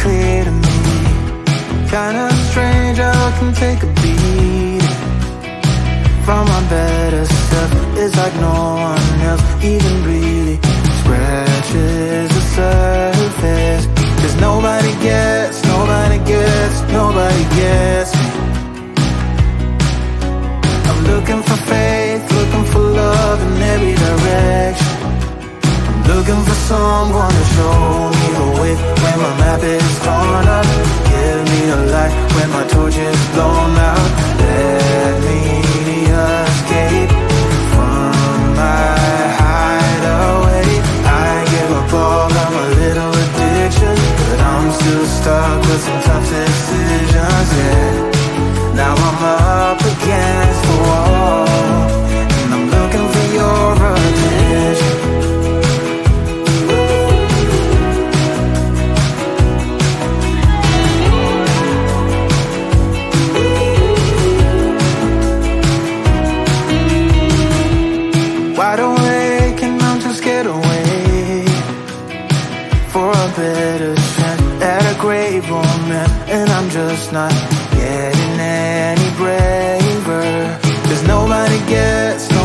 clear to me. Kinda strange how I can take a beat from my better self. It's like no one else even really scratches the surface. 'Cause nobody gets me. I'm looking for faith, looking for love in every direction. I'm looking for someone to show me the way when my map is torn up. Give me a light when my torch is blown out. Let me escape from my hideaway. I give up all of my little addictions, but I'm still stuck with some tough decisions, yeah. Now I'm up against the wall, and I'm looking for your attention. Wide awake and I'm just scared away for a better chance at a great romance, and I'm just not getting any braver. 'Cause nobody gets me.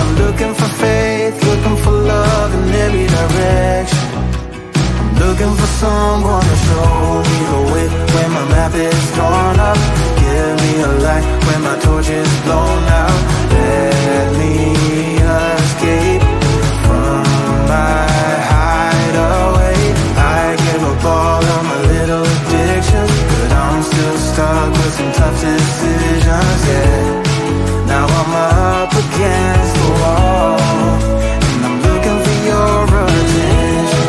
I'm looking for faith, looking for love in every direction. I'm looking for someone to show me the way when my map is torn up. Give me a light when my torch is blown out. Let me escape from my hideaway. I give up all of my little addictions, but I'm still stuck with some tough decisions, yeah. Now I'm up against the wall, and I'm looking for your attention.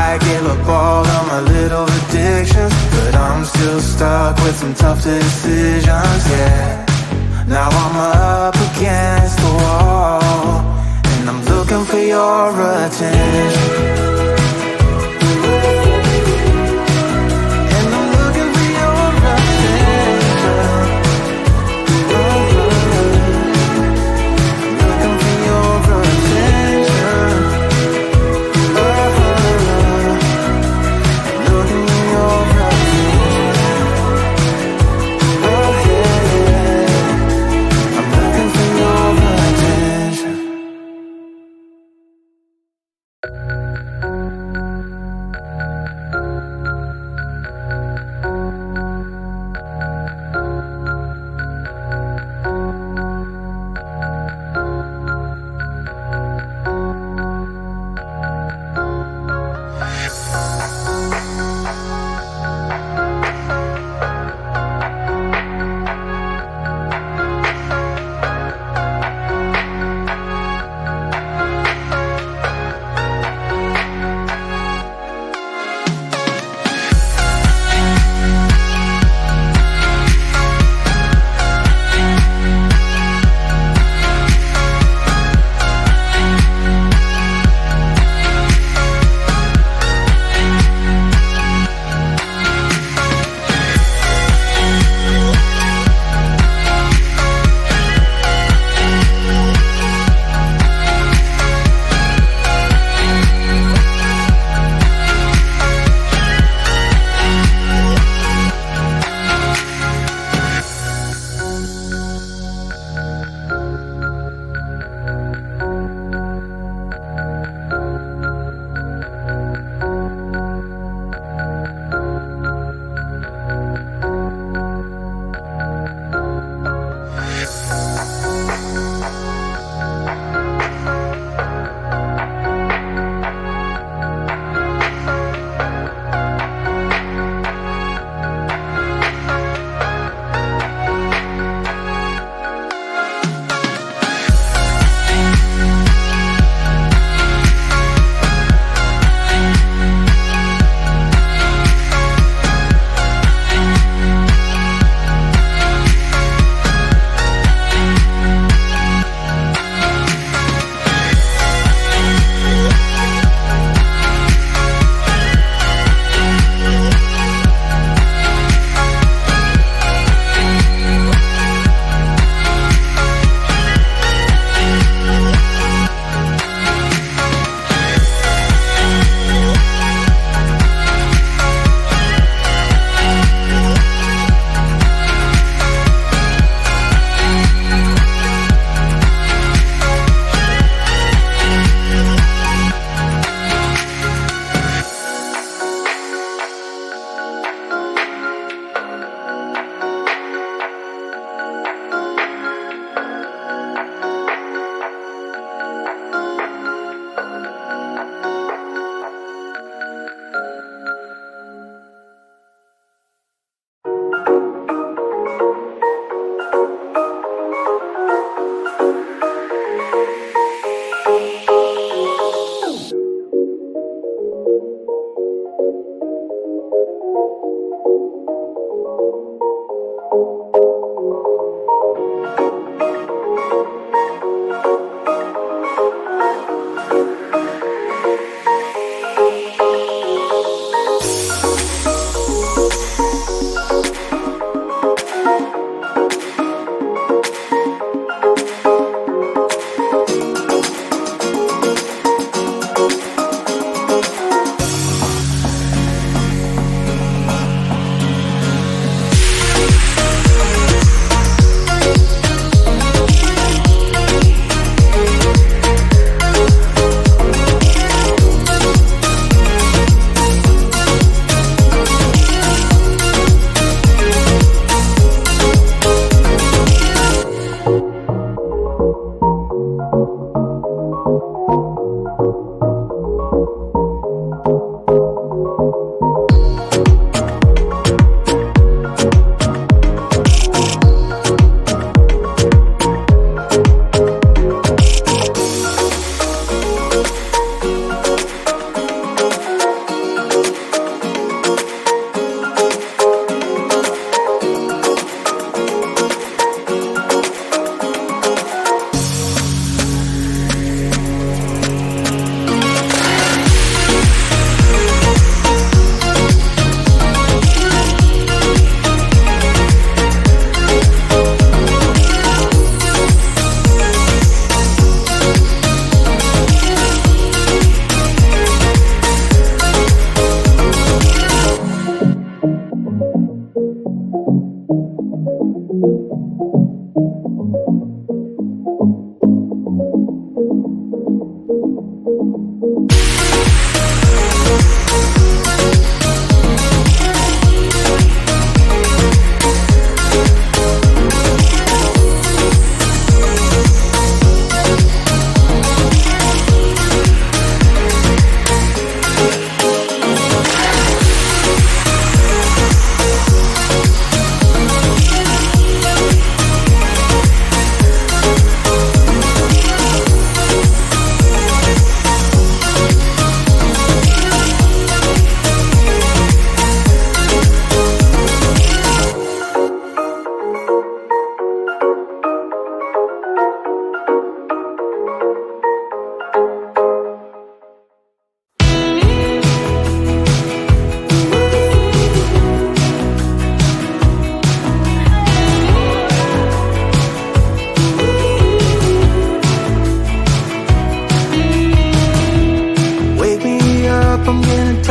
I give up all of my little addictions, but I'm still stuck with some tough decisions, yeah. Now I'm up against the wall, and I'm looking for your attention. And I'm looking for your attention. Looking for your attention. Looking for your attention. Oh yeah, I'm looking for your attention.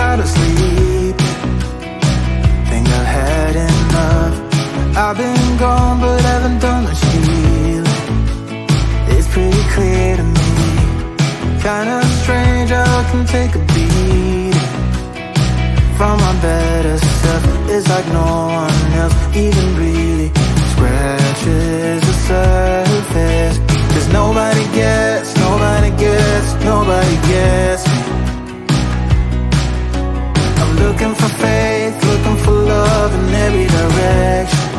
try to sleep. Think I've had enough. I've been gone but haven't done much healing. It's pretty clear to me, kinda strange how I can take a beat from my better self. It's like no one else even really scratches the surface. 'Cause nobody gets me. I'm looking for faith, looking for love in every direction.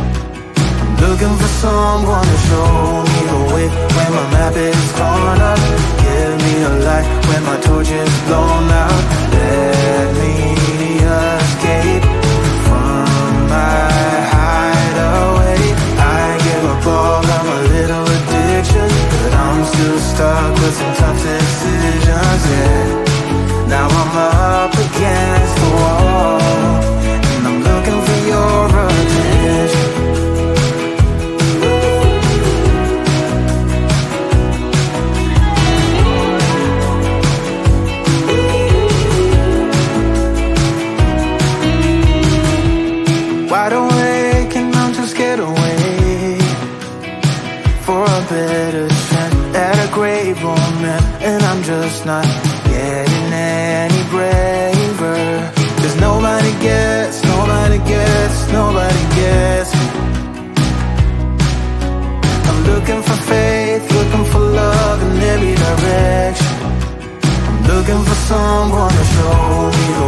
I'm looking for someone to show me the way when my map is torn up. Give me a light when my torch is blown out. Let me escape from my hideaway. I give up all of my little addictions, but I'm still stuck with some tough decisions, yeah. Now I'm up against the wall, and I'm looking for your attention. Wide awake and I'm too scared to wait for a better chance at a great romance, and I'm just not getting any braver. 'Cause nobody gets me. I'm looking for faith, looking for love in every direction. I'm looking for someone to show me the